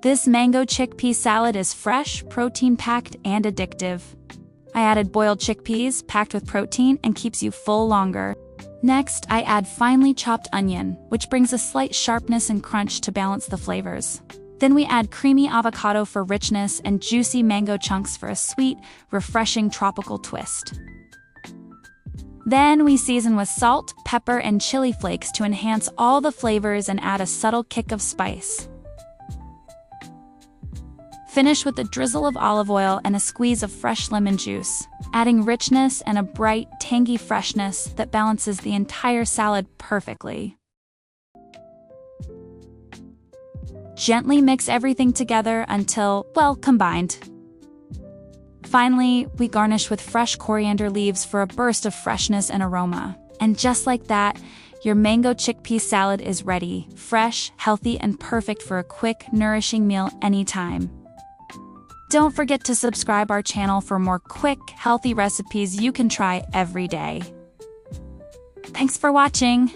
This mango chickpea salad is fresh, protein-packed, and addictive. I added boiled chickpeas, packed with protein, and keeps you full longer. Next, I add finely chopped onion, which brings a slight sharpness and crunch to balance the flavors. Then we add creamy avocado for richness and juicy mango chunks for a sweet, refreshing tropical twist. Then we season with salt, pepper, and chili flakes to enhance all the flavors and add a subtle kick of spice. Finish with a drizzle of olive oil and a squeeze of fresh lemon juice, adding richness and a bright, tangy freshness that balances the entire salad perfectly. Gently mix everything together until, well, combined. Finally, we garnish with fresh coriander leaves for a burst of freshness and aroma. And just like that, your mango chickpea salad is ready, fresh, healthy, and perfect for a quick, nourishing meal anytime. Don't forget to subscribe our channel for more quick, healthy recipes you can try every day. Thanks for watching!